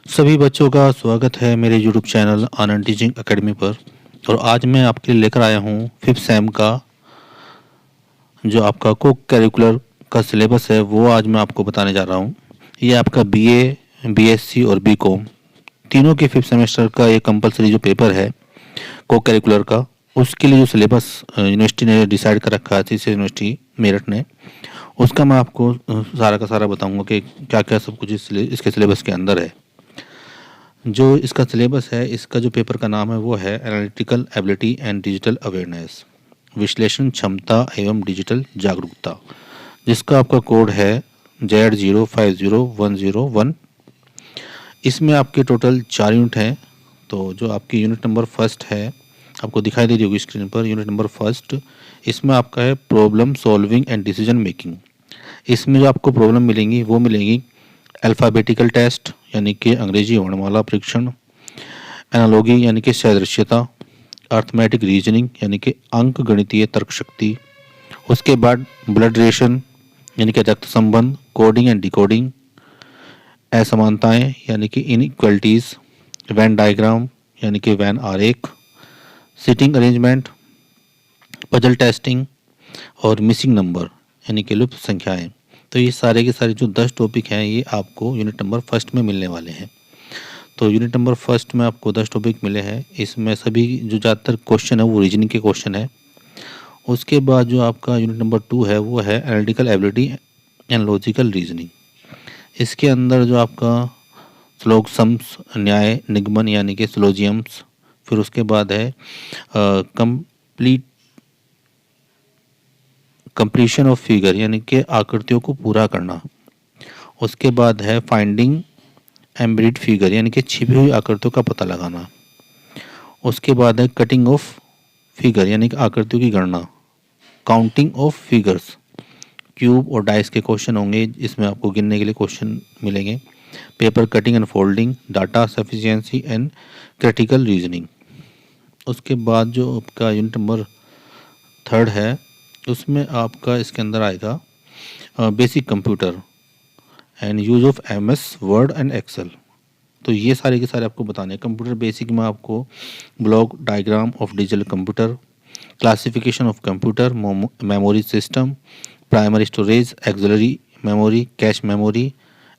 सभी बच्चों का स्वागत है मेरे यूट्यूब चैनल आनंद टीचिंग एकेडमी पर। और आज मैं आपके लिए लेकर आया हूँ फिफ्थ सेम का जो आपका को करिकुलर का सिलेबस है वो आज मैं आपको बताने जा रहा हूँ। ये आपका बीए, बीएससी और बीकॉम तीनों के फिफ्थ सेमेस्टर का ये कंपलसरी जो पेपर है को करिकुलर का, उसके लिए जो सिलेबस यूनिवर्सिटी ने डिसाइड कर रखा है, तीसरी यूनिवर्सिटी मेरठ ने, उसका मैं आपको सारा का सारा बताऊंगा कि क्या क्या सब कुछ इसके सिलेबस के अंदर है। जो इसका सिलेबस है, इसका जो पेपर का नाम है वो है analytical ability and digital awareness, विश्लेषण क्षमता एवं डिजिटल जागरूकता, जिसका आपका कोड है Z050101। इसमें आपके टोटल 4 यूनिट हैं। तो जो आपकी यूनिट नंबर फर्स्ट है, आपको दिखाई दे रही होगी स्क्रीन पर, यूनिट नंबर फर्स्ट, इसमें आपका है problem solving and decision making. इसमें जो आपको प्रॉब्लम मिलेंगी वो मिलेंगी अल्फ़ाबेटिकल टेस्ट यानी कि अंग्रेजी वर्णमाला परीक्षण, एनालॉजी यानी कि सदृश्यता, अर्थमेटिक रीजनिंग यानी कि अंक गणितीय तर्क शक्ति, उसके बाद ब्लड रिलेशन यानी कि रक्त संबंध, कोडिंग एंड डिकोडिंग, असमानताएं यानी कि इनइक्वलिटीज़, वैन डायग्राम यानी कि वैन आरेख, सीटिंग अरेंजमेंट, पजल टेस्टिंग और मिसिंग नंबर यानी कि लुप्त संख्याएं। तो ये सारे के सारे जो 10 टॉपिक हैं ये आपको यूनिट नंबर फर्स्ट में मिलने वाले हैं। तो यूनिट नंबर फर्स्ट में आपको 10 टॉपिक मिले हैं। इसमें सभी जो ज़्यादातर क्वेश्चन है वो रीजनिंग के क्वेश्चन है। उसके बाद जो आपका यूनिट नंबर 2 है वो है analytical ability and logical reasoning. इसके अंदर जो आपका स्लोगसम्स, न्याय निगमन यानी कि स्लोजियम्स, फिर उसके बाद है कंप्लीशन ऑफ फिगर यानी कि आकृतियों को पूरा करना। उसके बाद है फाइंडिंग एम्बेडेड फिगर यानी कि छिपी हुई आकृतियों का पता लगाना। उसके बाद है कटिंग ऑफ फिगर यानी कि आकृतियों की गणना, काउंटिंग ऑफ फिगर्स, क्यूब और डाइस के क्वेश्चन होंगे, इसमें आपको गिनने के लिए क्वेश्चन मिलेंगे, paper cutting and folding, data sufficiency and critical reasoning. उसके बाद जो आपका यूनिट नंबर थर्ड है उसमें आपका इसके अंदर आएगा basic computer and use of MS Word and Excel. तो ये सारे के सारे आपको बताने हैं। कंप्यूटर बेसिक में आपको block diagram of digital computer, classification of computer, memory system, primary storage, axillary memory, cache memory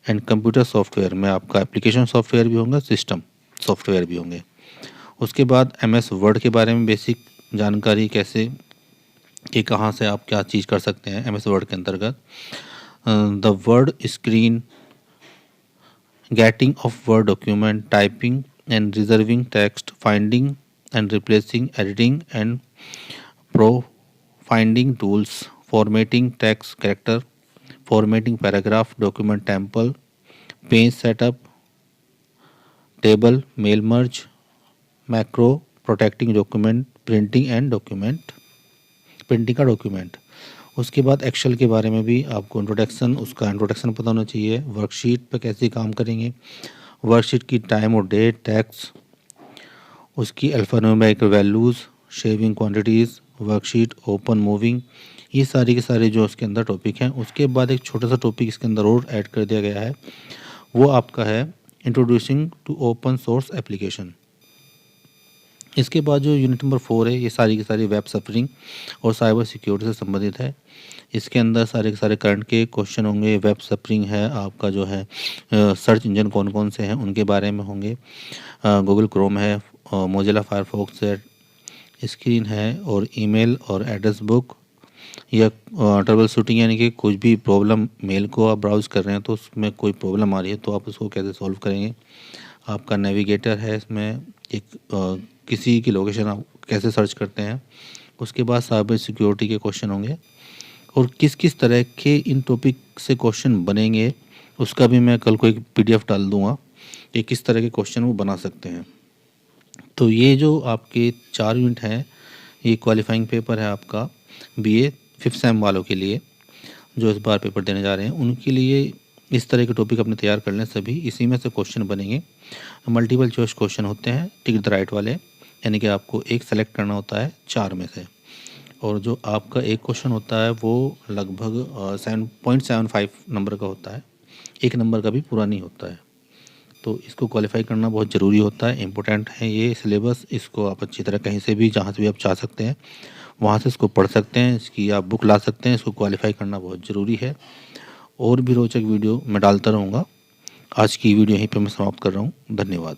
and computer software में आपका एप्लीकेशन सॉफ्टवेयर भी होंगे, सिस्टम सॉफ्टवेयर भी होंगे। उसके बाद एमएस वर्ड के बारे में बेसिक जानकारी, कैसे कि कहाँ से आप क्या चीज़ कर सकते हैं एमएस वर्ड के अंतर्गत। The word screen, getting of word document, typing and reserving text, finding and replacing, editing and finding tools, formatting text character, formatting paragraph, document temple, page setup, table, mail merge, macro, protecting document, printing and document, printing का document. उसके बाद Excel के बारे में भी आपको उसका introduction पता होना चाहिए। वर्कशीट पर कैसे काम करेंगे, वर्कशीट की टाइम और डेट, टैक्स, उसकी alphanumeric values, shaving quantities, worksheet open moving, ये सारे के सारे जो उसके अंदर टॉपिक हैं। उसके बाद एक छोटा सा टॉपिक इसके अंदर और ऐड कर दिया गया है, वो आपका है introducing to open source application. इसके बाद जो यूनिट नंबर 4 है, ये सारी की सारी वेब सफरिंग और साइबर सिक्योरिटी से संबंधित है। इसके अंदर सारे के सारे करंट के क्वेश्चन होंगे। वेब सफरिंग है आपका जो है सर्च इंजन कौन कौन से हैं उनके बारे में होंगे। गूगल क्रोम है, मोजिला फायरफॉक्स है, स्क्रीन है और ईमेल और एड्रेस बुक, या ट्रबल शूटिंग यानी कि कुछ भी प्रॉब्लम, मेल को आप ब्राउज़ कर रहे हैं तो उसमें कोई प्रॉब्लम आ रही है तो आप उसको कैसे सॉल्व करेंगे। आपका नेविगेटर है, इसमें एक किसी की लोकेशन आप कैसे सर्च करते हैं। उसके बाद साइबर सिक्योरिटी के क्वेश्चन होंगे और किस किस तरह के इन टॉपिक से क्वेश्चन बनेंगे उसका भी मैं कल को एक पीडीएफ डाल दूंगा कि किस तरह के क्वेश्चन वो बना सकते हैं। तो ये जो आपके 4 यूनिट हैं, ये क्वालिफाइंग पेपर है आपका बीए फिफ्थ सेम वालों के लिए जो इस बार पेपर देने जा रहे हैं, उनके लिए इस तरह के टॉपिक अपने तैयार कर लें। सभी इसी में से क्वेश्चन बनेंगे। मल्टीपल चॉइस क्वेश्चन होते हैं, टिक द राइट वाले, यानी कि आपको एक सेलेक्ट करना होता है 4 में से, और जो आपका एक क्वेश्चन होता है वो लगभग 7.75 नंबर का होता है, 1 नंबर का भी पूरा नहीं होता है। तो इसको क्वालिफाई करना बहुत ज़रूरी होता है, इम्पोर्टेंट है ये सिलेबस। इसको आप अच्छी तरह कहीं से भी, जहाँ से भी आप चाह सकते हैं वहाँ से इसको पढ़ सकते हैं, इसकी आप बुक ला सकते हैं। इसको क्वालिफाई करना बहुत ज़रूरी है। और भी रोचक वीडियो मैं डालता रहूँगा। आज की वीडियो यहीं पे मैं समाप्त कर रहा हूँ। धन्यवाद।